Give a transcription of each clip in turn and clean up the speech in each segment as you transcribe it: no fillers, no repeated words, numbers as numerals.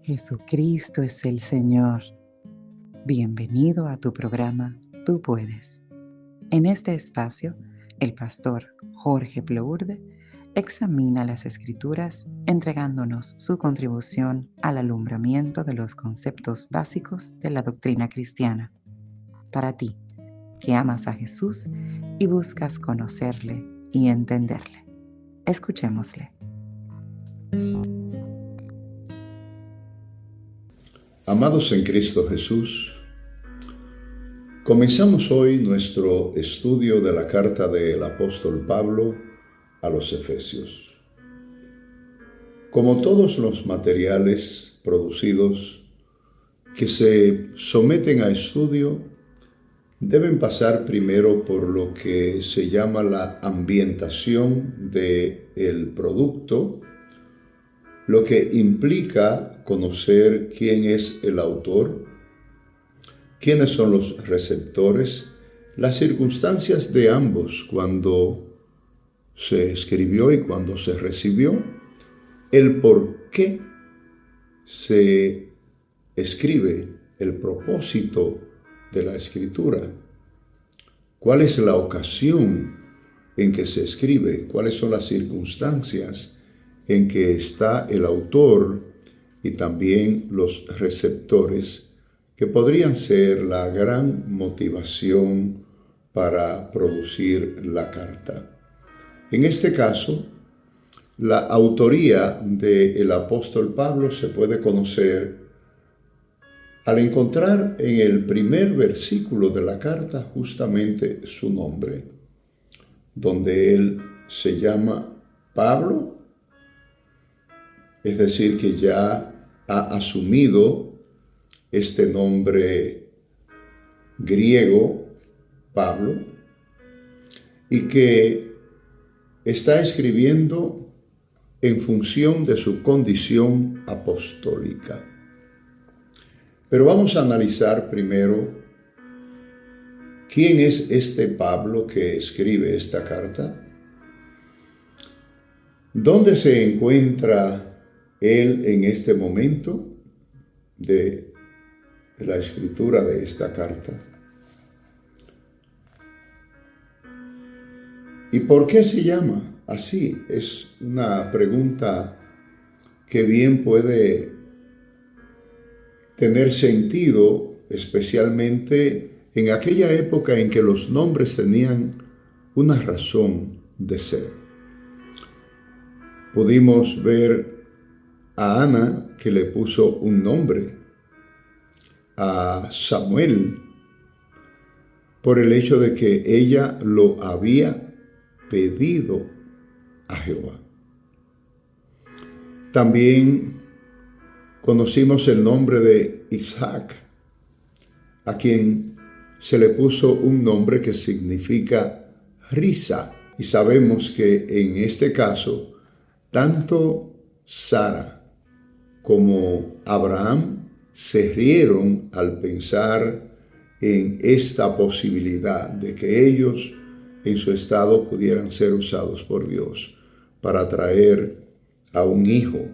Jesucristo es el Señor. Bienvenido a tu programa Tú Puedes. En este espacio, el pastor Jorge Plourde examina las Escrituras entregándonos su contribución al alumbramiento de los conceptos básicos de la doctrina cristiana. Para ti, que amas a Jesús y buscas conocerle y entenderle. Escuchémosle. Amados en Cristo Jesús, comenzamos hoy nuestro estudio de la carta del apóstol Pablo a los Efesios. Como todos los materiales producidos que se someten a estudio, deben pasar primero por lo que se llama la ambientación del producto, lo que implica conocer quién es el autor, quiénes son los receptores, las circunstancias de ambos cuando se escribió y cuando se recibió, el por qué se escribe, el propósito de la escritura, cuál es la ocasión en que se escribe, cuáles son las circunstancias en que está el autor y también los receptores, que podrían ser la gran motivación para producir la carta. En este caso, la autoría del apóstol Pablo se puede conocer al encontrar en el primer versículo de la carta justamente su nombre, donde él se llama Pablo. Es decir, que ya ha asumido este nombre griego, Pablo, y que está escribiendo en función de su condición apostólica. Pero vamos a analizar primero quién es este Pablo que escribe esta carta, dónde se encuentra él en este momento de la escritura de esta carta. ¿Y por qué se llama así? Es una pregunta que bien puede tener sentido, especialmente en aquella época en que los nombres tenían una razón de ser. Pudimos ver a Ana, que le puso un nombre, a Samuel, por el hecho de que ella lo había pedido a Jehová. También conocimos el nombre de Isaac, a quien se le puso un nombre que significa risa. Y sabemos que en este caso, tanto Sara como Abraham se rieron al pensar en esta posibilidad de que ellos en su estado pudieran ser usados por Dios para traer a un hijo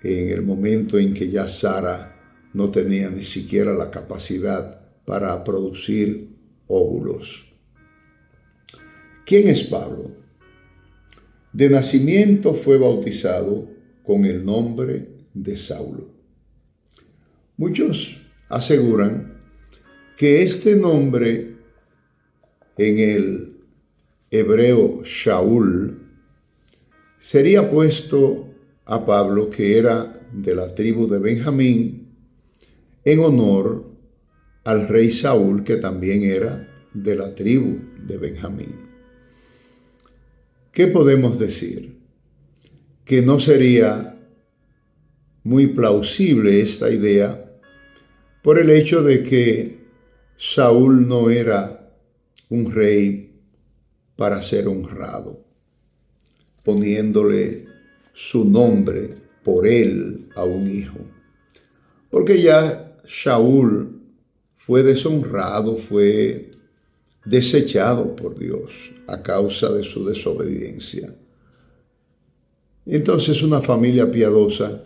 en el momento en que ya Sara no tenía ni siquiera la capacidad para producir óvulos. ¿Quién es Pablo? De nacimiento fue bautizado con el nombre de Saulo. Muchos aseguran que este nombre en el hebreo Shaul sería puesto a Pablo, que era de la tribu de Benjamín, en honor al rey Saúl, que también era de la tribu de Benjamín. ¿Qué podemos decir? Que no sería muy plausible esta idea por el hecho de que Saúl no era un rey para ser honrado, poniéndole su nombre por él a un hijo. Porque ya Saúl fue deshonrado, fue desechado por Dios a causa de su desobediencia. Entonces una familia piadosa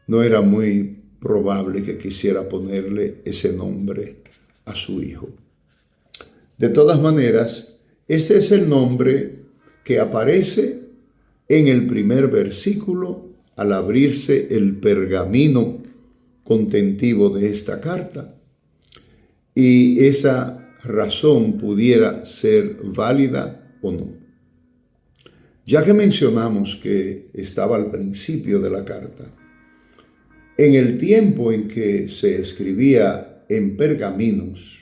no era muy probable que quisiera ponerle ese nombre a su hijo. De todas maneras, este es el nombre que aparece en el primer versículo al abrirse el pergamino contentivo de esta carta. Y esa razón pudiera ser válida o no. Ya que mencionamos que estaba al principio de la carta, en el tiempo en que se escribía en pergaminos,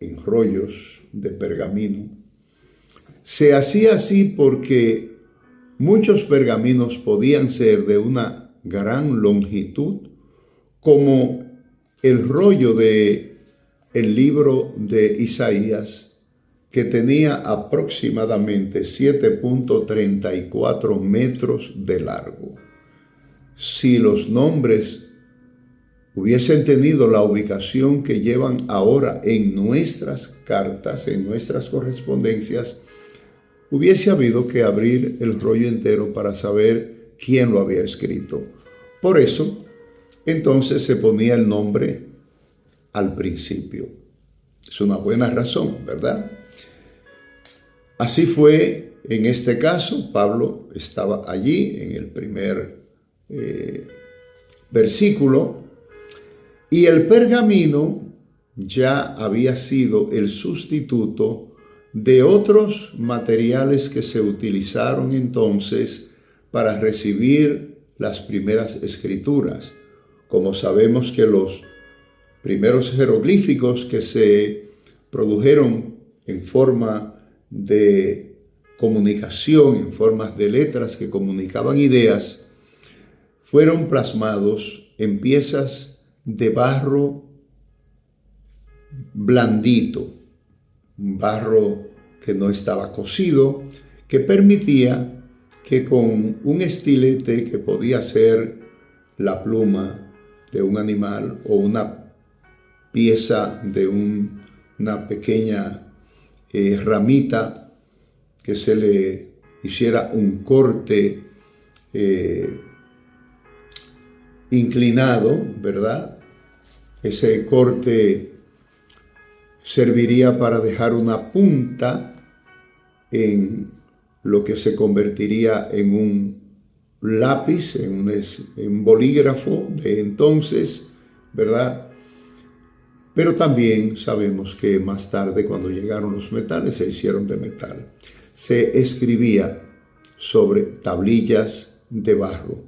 en rollos de pergamino, se hacía así porque muchos pergaminos podían ser de una gran longitud, como el rollo de el libro de Isaías, que tenía aproximadamente 7.34 metros de largo. Si los nombres hubiesen tenido la ubicación que llevan ahora en nuestras cartas, en nuestras correspondencias, hubiese habido que abrir el rollo entero para saber quién lo había escrito. Por eso, entonces se ponía el nombre al principio. Es una buena razón, ¿verdad? Así fue en este caso. Pablo estaba allí en el primer versículo, y el pergamino ya había sido el sustituto de otros materiales que se utilizaron entonces para recibir las primeras escrituras. Como sabemos que los primeros jeroglíficos que se produjeron en forma de comunicación, en formas de letras que comunicaban ideas, fueron plasmados en piezas de barro blandito, un barro que no estaba cocido, que permitía que con un estilete, que podía ser la pluma de un animal o una pieza de una pequeña ramita, que se le hiciera un corte inclinado, ¿verdad? Ese corte serviría para dejar una punta en lo que se convertiría en un lápiz, en un bolígrafo de entonces, ¿verdad? Pero también sabemos que más tarde, cuando llegaron los metales, se hicieron de metal. Se escribía sobre tablillas de barro.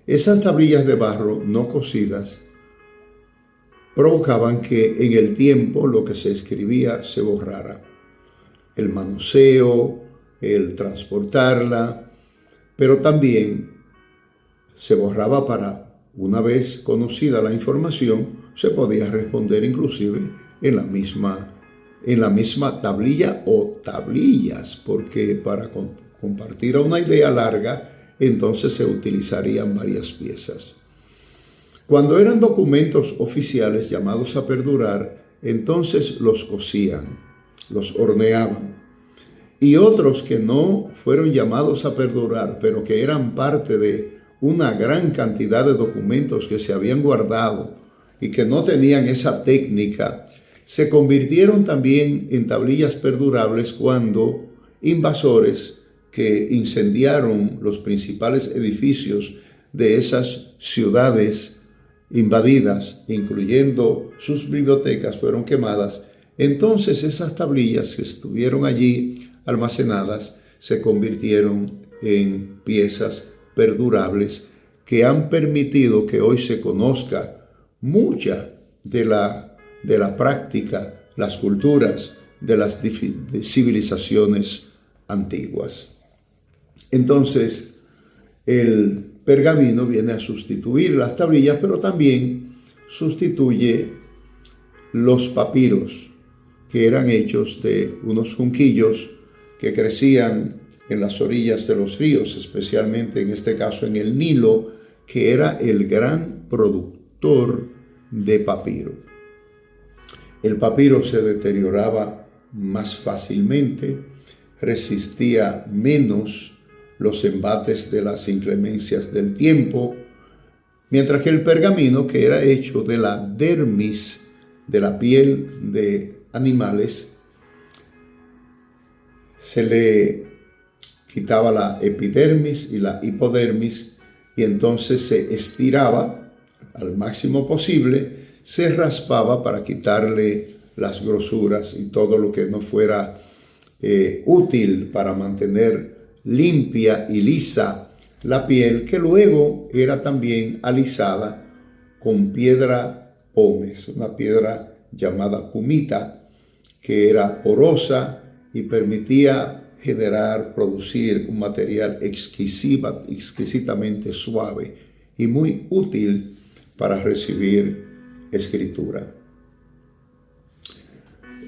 Esas tablillas de barro no cocidas provocaban que en el tiempo lo que se escribía se borrara. El manoseo, el transportarla, pero también se borraba para, una vez conocida la información, se podía responder inclusive en la misma tablilla o tablillas, porque para compartir una idea larga, entonces se utilizarían varias piezas. Cuando eran documentos oficiales llamados a perdurar, entonces los cosían, los horneaban. Y otros que no fueron llamados a perdurar, pero que eran parte de una gran cantidad de documentos que se habían guardado y que no tenían esa técnica, se convirtieron también en tablillas perdurables cuando invasores que incendiaron los principales edificios de esas ciudades invadidas, incluyendo sus bibliotecas, fueron quemadas. Entonces esas tablillas que estuvieron allí almacenadas se convirtieron en piezas perdurables que han permitido que hoy se conozca mucha de la práctica, las culturas de las civilizaciones antiguas. Entonces, el pergamino viene a sustituir las tablillas, pero también sustituye los papiros, que eran hechos de unos junquillos que crecían en las orillas de los ríos, especialmente en este caso en el Nilo, que era el gran productor de papiro. El papiro se deterioraba más fácilmente, resistía menos los embates de las inclemencias del tiempo, mientras que el pergamino, que era hecho de la dermis, de la piel de animales, se le quitaba la epidermis y la hipodermis y entonces se estiraba al máximo posible, se raspaba para quitarle las grosuras y todo lo que no fuera útil para mantener limpia y lisa la piel, que luego era también alisada con piedra pómez, una piedra llamada pumita, que era porosa y permitía producir un material exquisitamente suave y muy útil para recibir escritura.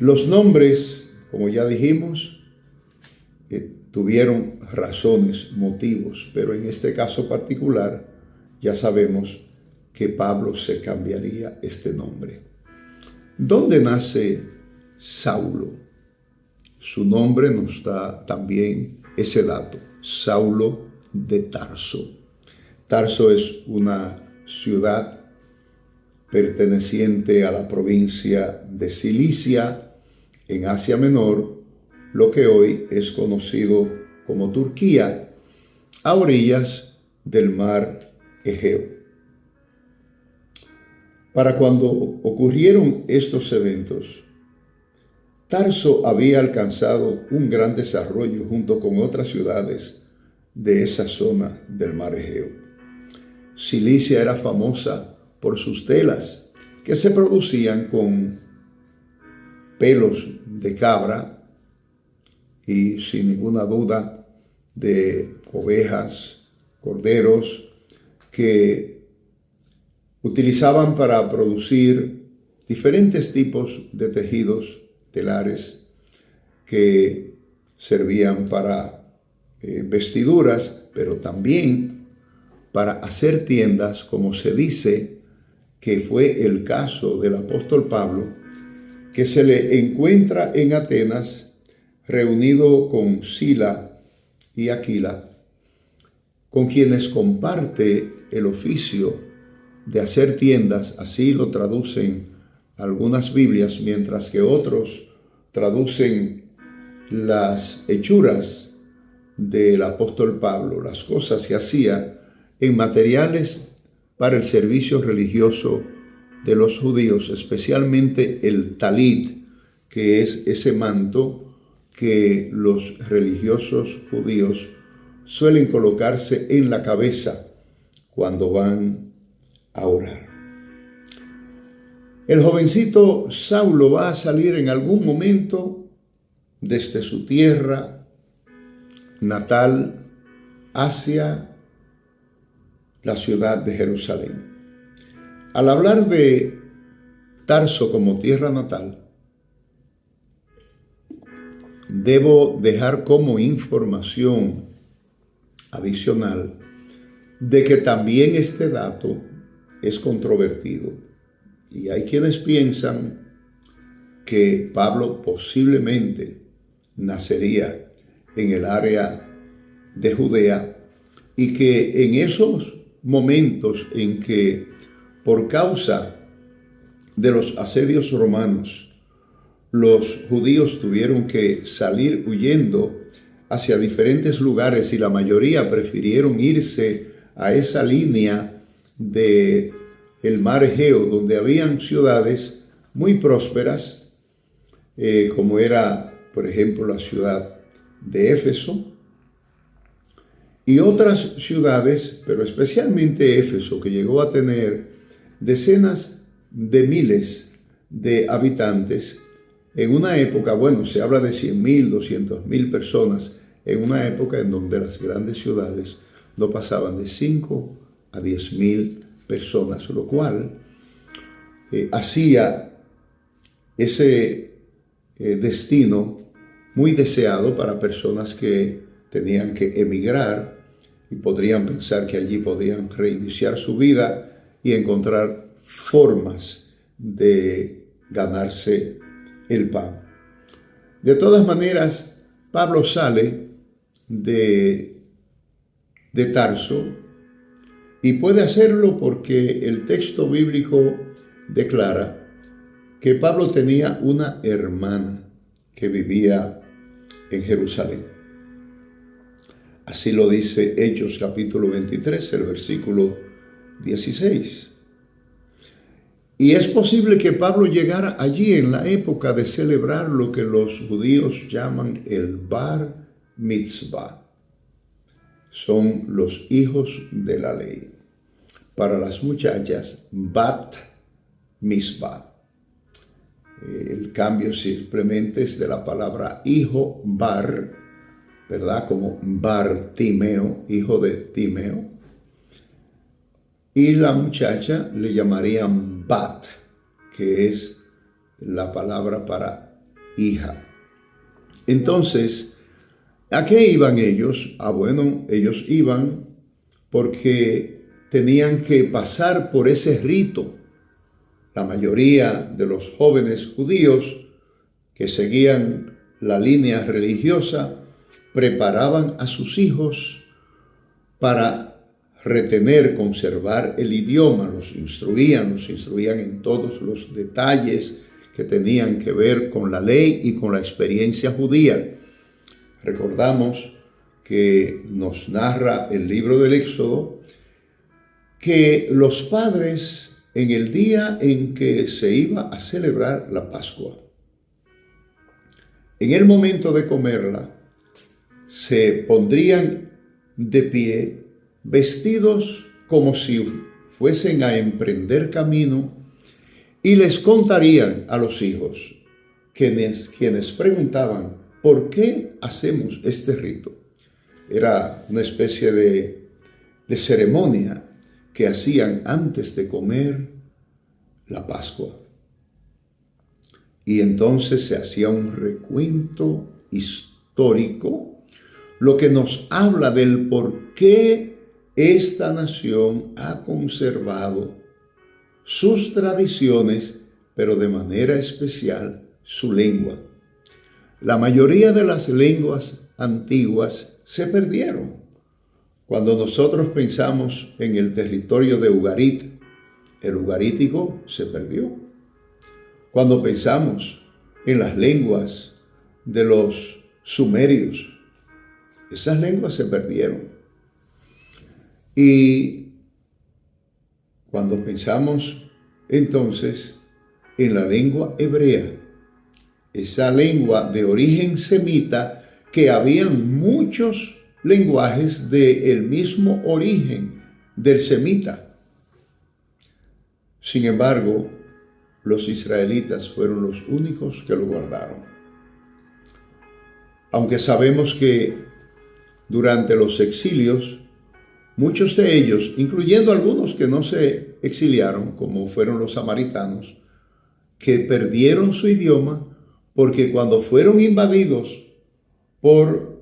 Los nombres, como ya dijimos, tuvieron razones, motivos, pero en este caso particular ya sabemos que Pablo se cambiaría este nombre. ¿Dónde nace Saulo? Su nombre nos da también ese dato, Saulo de Tarso. Tarso es una ciudad perteneciente a la provincia de Cilicia, en Asia Menor, lo que hoy es conocido como Turquía, a orillas del mar Egeo. Para cuando ocurrieron estos eventos, Tarso había alcanzado un gran desarrollo junto con otras ciudades de esa zona del mar Egeo. Cilicia era famosa por sus telas, que se producían con pelos de cabra y, sin ninguna duda, de ovejas, corderos, que utilizaban para producir diferentes tipos de tejidos telares que servían para vestiduras, pero también para hacer tiendas, como se dice que fue el caso del apóstol Pablo, que se le encuentra en Atenas reunido con Sila y Aquila, con quienes comparte el oficio de hacer tiendas. Así lo traducen algunas Biblias, mientras que otros traducen las hechuras del apóstol Pablo, las cosas que hacía en materiales para el servicio religioso de los judíos, especialmente el talit, que es ese manto que los religiosos judíos suelen colocarse en la cabeza cuando van a orar. El jovencito Saulo va a salir en algún momento desde su tierra natal hacia la ciudad de Jerusalén. Al hablar de Tarso como tierra natal, debo dejar como información adicional de que también este dato es controvertido. Y hay quienes piensan que Pablo posiblemente nacería en el área de Judea y que en esos momentos en que, por causa de los asedios romanos, los judíos tuvieron que salir huyendo hacia diferentes lugares y la mayoría prefirieron irse a esa línea de el mar Egeo, donde habían ciudades muy prósperas, como era, por ejemplo, la ciudad de Éfeso, y otras ciudades, pero especialmente Éfeso, que llegó a tener decenas de miles de habitantes en una época, bueno, se habla de 100,000, 200,000 personas, en una época en donde las grandes ciudades no pasaban de 5 a 10,000 personas, lo cual hacía ese destino muy deseado para personas que tenían que emigrar y podrían pensar que allí podían reiniciar su vida y encontrar formas de ganarse el pan. De todas maneras, Pablo sale de Tarso Y puede hacerlo porque el texto bíblico declara que Pablo tenía una hermana que vivía en Jerusalén. Así lo dice Hechos capítulo 23, el versículo 16. Y es posible que Pablo llegara allí en la época de celebrar lo que los judíos llaman el Bar Mitzvah. Son los hijos de la ley. Para las muchachas, Bat Mitzvah. El cambio simplemente es de la palabra hijo, Bar, ¿verdad? Como Bartimeo, hijo de Timeo. Y la muchacha le llamarían Bat, que es la palabra para hija. Entonces, ¿a qué iban ellos? Bueno, ellos iban porque tenían que pasar por ese rito. La mayoría de los jóvenes judíos que seguían la línea religiosa preparaban a sus hijos para retener, conservar el idioma, los instruían en todos los detalles que tenían que ver con la ley y con la experiencia judía. Recordamos que nos narra el libro del Éxodo que los padres, en el día en que se iba a celebrar la Pascua, en el momento de comerla, se pondrían de pie, vestidos como si fuesen a emprender camino, y les contarían a los hijos, quienes preguntaban, ¿por qué hacemos este rito? Era una especie de ceremonia que hacían antes de comer la Pascua. Y entonces se hacía un recuento histórico, lo que nos habla del por qué esta nación ha conservado sus tradiciones, pero de manera especial su lengua. La mayoría de las lenguas antiguas se perdieron. Cuando nosotros pensamos en el territorio de Ugarit, el ugarítico se perdió. Cuando pensamos en las lenguas de los sumerios, esas lenguas se perdieron. Y cuando pensamos entonces en la lengua hebrea, esa lengua de origen semita, que habían muchos lenguajes del mismo origen del semita. Sin embargo, los israelitas fueron los únicos que lo guardaron. Aunque sabemos que durante los exilios, muchos de ellos, incluyendo algunos que no se exiliaron, como fueron los samaritanos, que perdieron su idioma porque cuando fueron invadidos por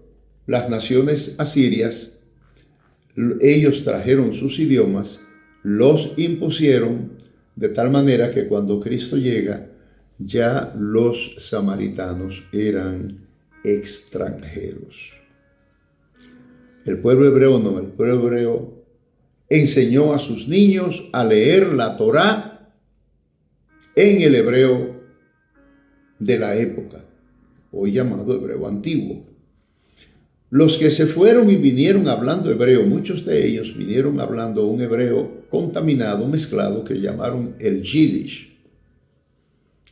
las naciones asirias, ellos trajeron sus idiomas, los impusieron, de tal manera que cuando Cristo llega, ya los samaritanos eran extranjeros. El pueblo hebreo enseñó a sus niños a leer la Torá en el hebreo de la época, hoy llamado hebreo antiguo. Los que se fueron y vinieron hablando hebreo, muchos de ellos vinieron hablando un hebreo contaminado, mezclado, que llamaron el Yiddish.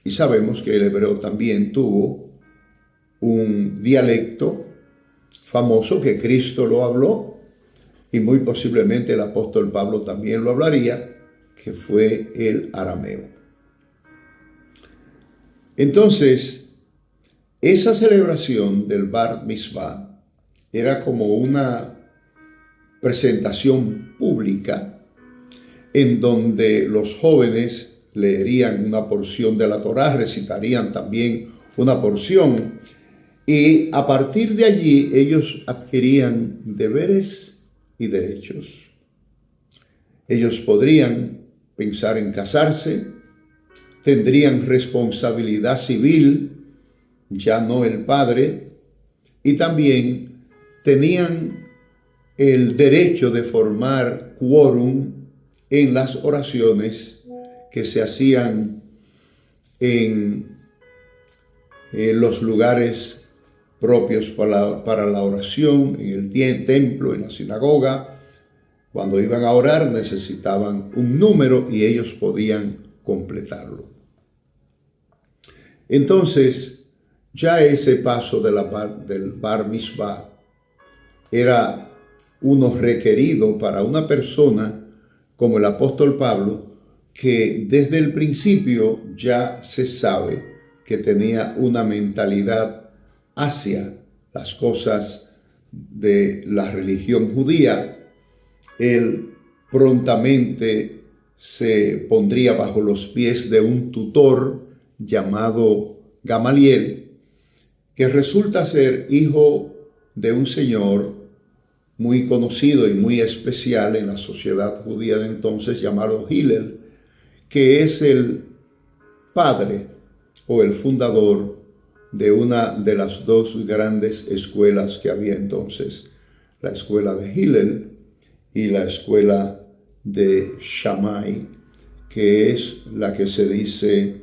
Y sabemos que el hebreo también tuvo un dialecto famoso que Cristo lo habló, y muy posiblemente el apóstol Pablo también lo hablaría, que fue el arameo. Entonces, esa celebración del Bar Mitzvah era como una presentación pública en donde los jóvenes leerían una porción de la Torá, recitarían también una porción, y a partir de allí ellos adquirían deberes y derechos. Ellos podrían pensar en casarse, tendrían responsabilidad civil, ya no el padre, y también tenían el derecho de formar quórum en las oraciones que se hacían en los lugares propios para la oración, en el templo, en la sinagoga. Cuando iban a orar necesitaban un número y ellos podían completarlo. Entonces, ya ese paso del bar mitzvah era uno requerido para una persona como el apóstol Pablo, que desde el principio ya se sabe que tenía una mentalidad hacia las cosas de la religión judía. Él prontamente se pondría bajo los pies de un tutor llamado Gamaliel, que resulta ser hijo de un señor muy conocido y muy especial en la sociedad judía de entonces, llamado Hillel, que es el padre o el fundador de una de las dos grandes escuelas que había entonces, la escuela de Hillel y la escuela de Shammai, que es la que se dice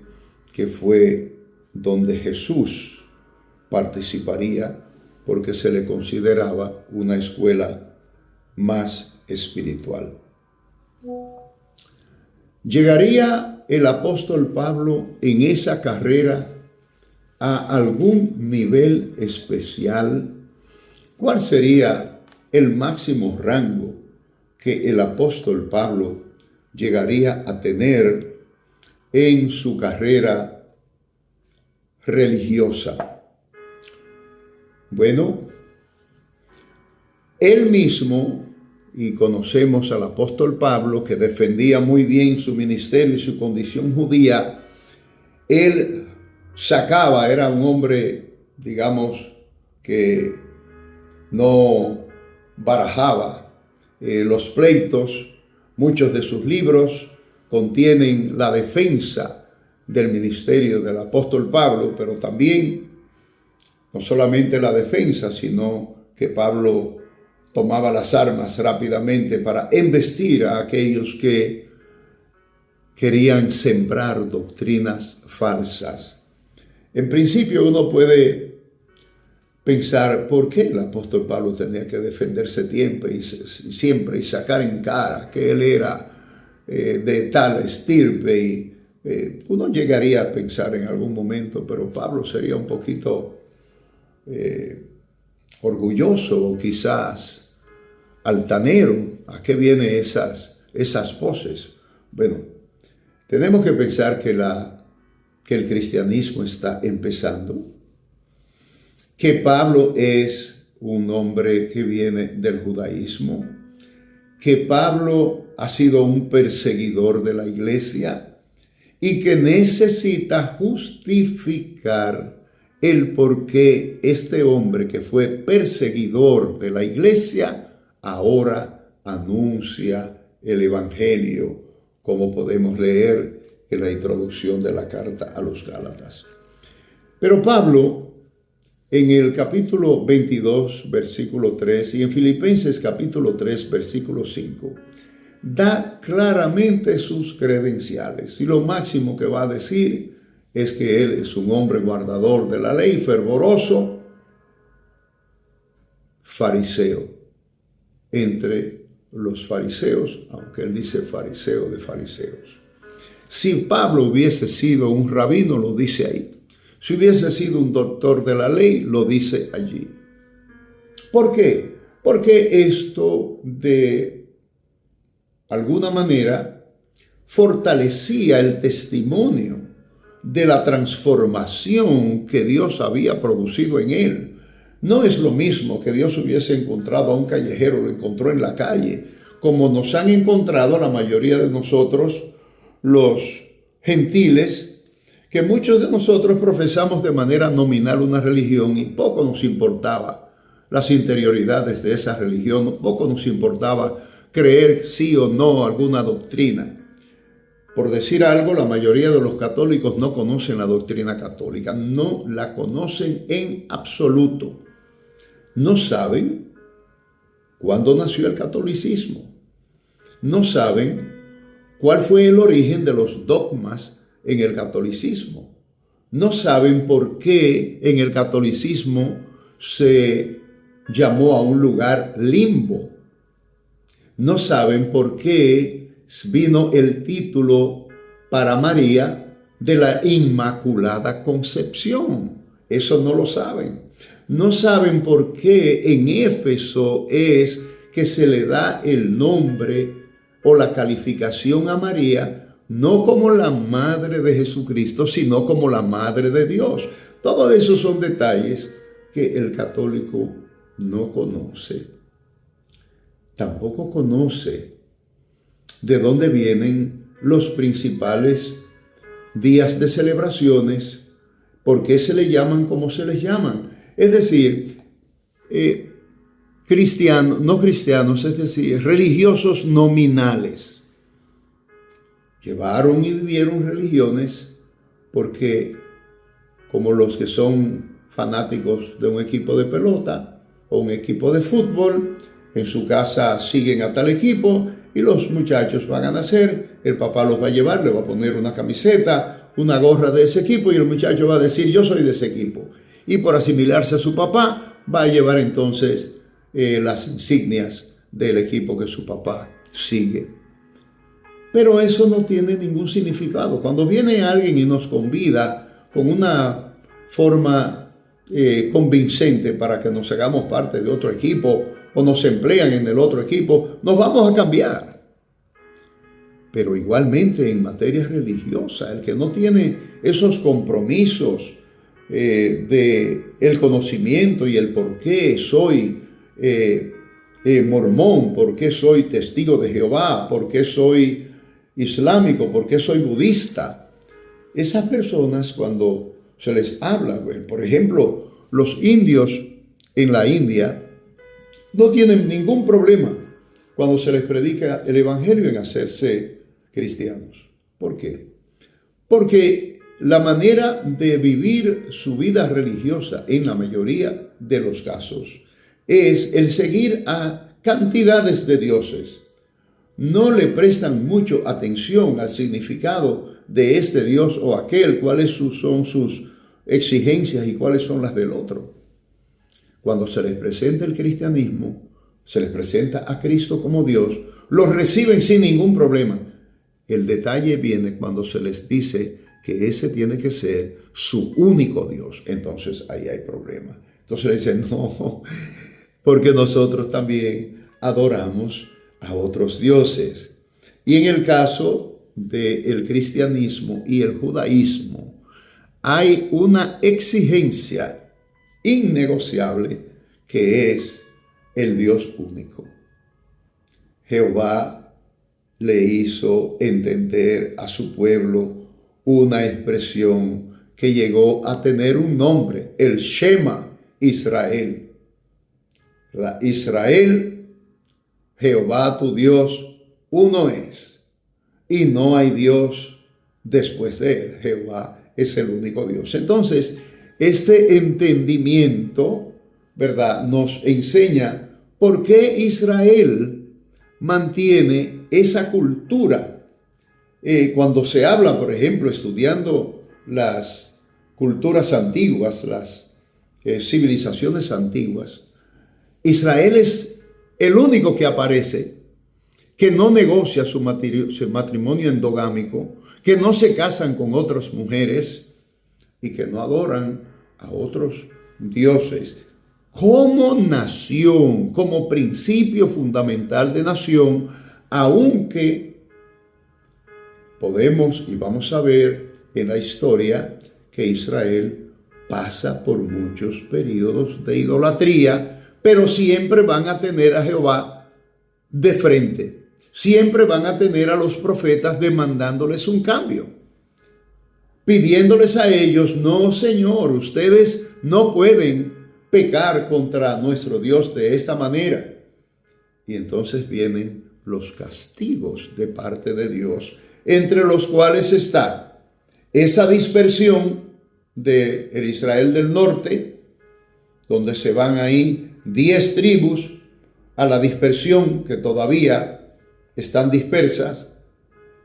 que fue donde Jesús participaría, porque se le consideraba una escuela más espiritual. ¿Llegaría el apóstol Pablo en esa carrera a algún nivel especial? ¿Cuál sería el máximo rango que el apóstol Pablo llegaría a tener en su carrera religiosa? Bueno, él mismo, y conocemos al apóstol Pablo, que defendía muy bien su ministerio y su condición judía, él era un hombre, digamos, que no barajaba los pleitos. Muchos de sus libros contienen la defensa del ministerio del apóstol Pablo, pero también no solamente la defensa, sino que Pablo tomaba las armas rápidamente para embestir a aquellos que querían sembrar doctrinas falsas. En principio uno puede pensar por qué el apóstol Pablo tenía que defenderse siempre y sacar en cara que él era de tal estirpe. Y uno llegaría a pensar en algún momento, pero Pablo sería un poquito orgulloso o quizás altanero. ¿A qué vienen esas voces? Bueno, tenemos que pensar que el cristianismo está empezando, que Pablo es un hombre que viene del judaísmo, que Pablo ha sido un perseguidor de la iglesia y que necesita justificar el por qué este hombre que fue perseguidor de la iglesia ahora anuncia el evangelio, como podemos leer en la introducción de la carta a los Gálatas. Pero Pablo, en el capítulo 22, versículo 3, y en Filipenses capítulo 3, versículo 5, da claramente sus credenciales. Y lo máximo que va a decir es que él es un hombre guardador de la ley, fervoroso, fariseo, entre los fariseos, aunque él dice fariseo de fariseos. Si Pablo hubiese sido un rabino, lo dice ahí. Si hubiese sido un doctor de la ley, lo dice allí. ¿Por qué? Porque esto de alguna manera fortalecía el testimonio de la transformación que Dios había producido en él. No es lo mismo que Dios hubiese encontrado a un callejero, lo encontró en la calle, como nos han encontrado la mayoría de nosotros, los gentiles, que muchos de nosotros profesamos de manera nominal una religión y poco nos importaba las interioridades de esa religión, poco nos importaba creer sí o no alguna doctrina. Por decir algo, la mayoría de los católicos no conocen la doctrina católica, no la conocen en absoluto. No saben cuándo nació el catolicismo. No saben cuál fue el origen de los dogmas en el catolicismo. No saben por qué en el catolicismo se llamó a un lugar limbo. No saben por qué vino el título para María de la Inmaculada Concepción. Eso no lo saben. No saben por qué en Éfeso es que se le da el nombre o la calificación a María no como la madre de Jesucristo, sino como la madre de Dios. Todos esos son detalles que el católico no conoce. Tampoco conoce de dónde vienen los principales días de celebraciones, por qué se le llaman como se les llaman. Es decir, no cristianos, es decir, religiosos nominales. Llevaron y vivieron religiones porque, como los que son fanáticos de un equipo de pelota o un equipo de fútbol, en su casa siguen a tal equipo y los muchachos van a nacer, el papá los va a llevar, le va a poner una camiseta, una gorra de ese equipo y el muchacho va a decir yo soy de ese equipo. Y por asimilarse a su papá va a llevar entonces las insignias del equipo que su papá sigue. Pero eso no tiene ningún significado. Cuando viene alguien y nos convida con una forma convincente para que nos hagamos parte de otro equipo o nos emplean en el otro equipo, nos vamos a cambiar. Pero igualmente en materia religiosa, el que no tiene esos compromisos de el conocimiento y el por qué soy mormón, por qué soy testigo de Jehová, por qué soy islámico, por qué soy budista. Esas personas, cuando se les habla, por ejemplo, los indios en la India no tienen ningún problema cuando se les predica el evangelio en hacerse cristianos. ¿Por qué? Porque la manera de vivir su vida religiosa en la mayoría de los casos es el seguir a cantidades de dioses. No le prestan mucho atención al significado de este Dios o aquel, cuáles son sus exigencias y cuáles son las del otro. Cuando se les presenta el cristianismo, se les presenta a Cristo como Dios, los reciben sin ningún problema. El detalle viene cuando se les dice que ese tiene que ser su único Dios. Entonces ahí hay problema. Entonces le dicen, no, porque nosotros también adoramos a otros dioses. Y en el caso del cristianismo y el judaísmo, hay una exigencia innegociable que es el Dios único. Jehová le hizo entender a su pueblo una expresión que llegó a tener un nombre, el Shema Israel. Israel, Jehová tu Dios, uno es, y no hay Dios después de él. Jehová es el único Dios. Entonces, este entendimiento, ¿verdad?, nos enseña por qué Israel mantiene esa cultura. Cuando se habla, por ejemplo, estudiando las culturas antiguas, las civilizaciones antiguas, Israel es el único que aparece que no negocia su matrimonio endogámico, que no se casan con otras mujeres y que no adoran a otros dioses. Como nación, como principio fundamental de nación, aunque podemos y vamos a ver en la historia que Israel pasa por muchos periodos de idolatría, pero siempre van a tener a Jehová de frente. Siempre van a tener a los profetas demandándoles un cambio, pidiéndoles a ellos, no, Señor, ustedes no pueden pecar contra nuestro Dios de esta manera. Y entonces vienen los castigos de parte de Dios, entre los cuales está esa dispersión del Israel del norte, donde se van ahí 10 tribus a la dispersión, que todavía están dispersas,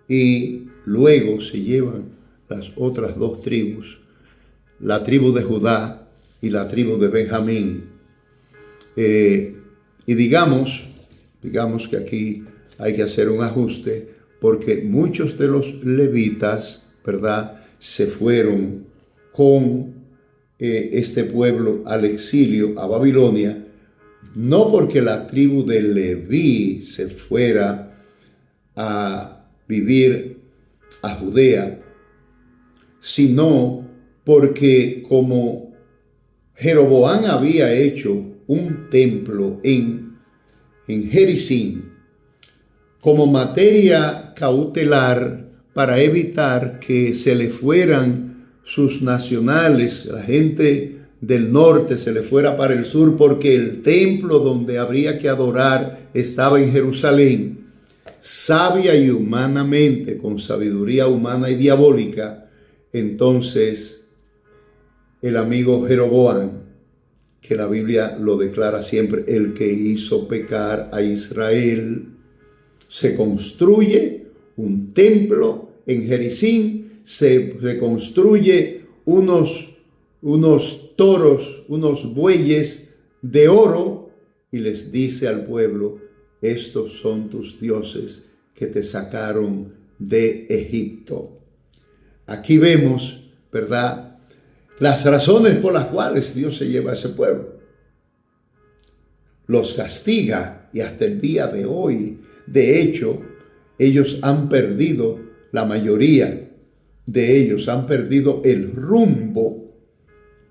y luego se llevan las otras dos tribus, la tribu de Judá y la tribu de Benjamín. Y digamos que aquí hay que hacer un ajuste, porque muchos de los levitas, ¿verdad?, se fueron con este pueblo al exilio a Babilonia, no porque la tribu de Leví se fuera a vivir a Judea, sino porque como Jeroboam había hecho un templo en Jericín como materia cautelar para evitar que se le fueran sus nacionales, la gente del norte se le fuera para el sur, porque el templo donde habría que adorar estaba en Jerusalén. Sabia y humanamente, con sabiduría humana y diabólica, entonces el amigo Jeroboam, que la Biblia lo declara siempre, el que hizo pecar a Israel, se construye un templo en Jericín, se construye unos toros, unos bueyes de oro, y les dice al pueblo: estos son tus dioses que te sacaron de Egipto. Aquí vemos, ¿verdad?, las razones por las cuales Dios se lleva a ese pueblo. Los castiga, y hasta el día de hoy, de hecho, ellos han perdido, la mayoría de ellos han perdido el rumbo.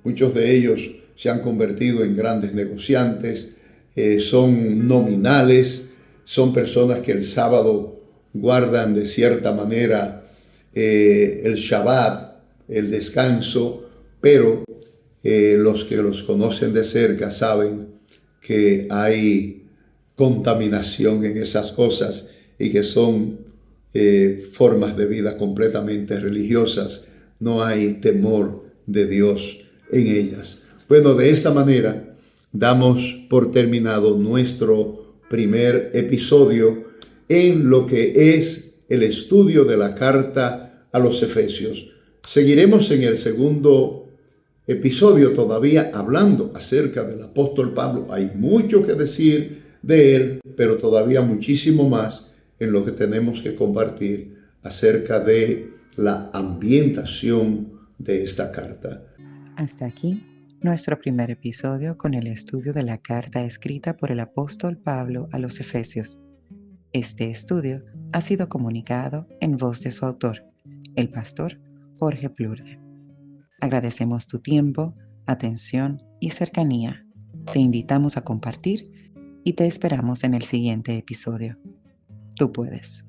Muchos de ellos se han convertido en grandes negociantes, son nominales, son personas que el sábado guardan de cierta manera el Shabbat, el descanso, pero los que los conocen de cerca saben que hay contaminación en esas cosas y que son formas de vida completamente religiosas. No hay temor de Dios en ellas. Bueno, de esta manera damos por terminado nuestro primer episodio en lo que es el estudio de la carta a los Efesios. Seguiremos en el segundo episodio todavía hablando acerca del apóstol Pablo. Hay mucho que decir de él, pero todavía muchísimo más en lo que tenemos que compartir acerca de la ambientación de esta carta. Hasta aquí nuestro primer episodio con el estudio de la carta escrita por el apóstol Pablo a los Efesios. Este estudio ha sido comunicado en voz de su autor, el pastor Jorge Plurde. Agradecemos tu tiempo, atención y cercanía. Te invitamos a compartir y te esperamos en el siguiente episodio. Tú puedes.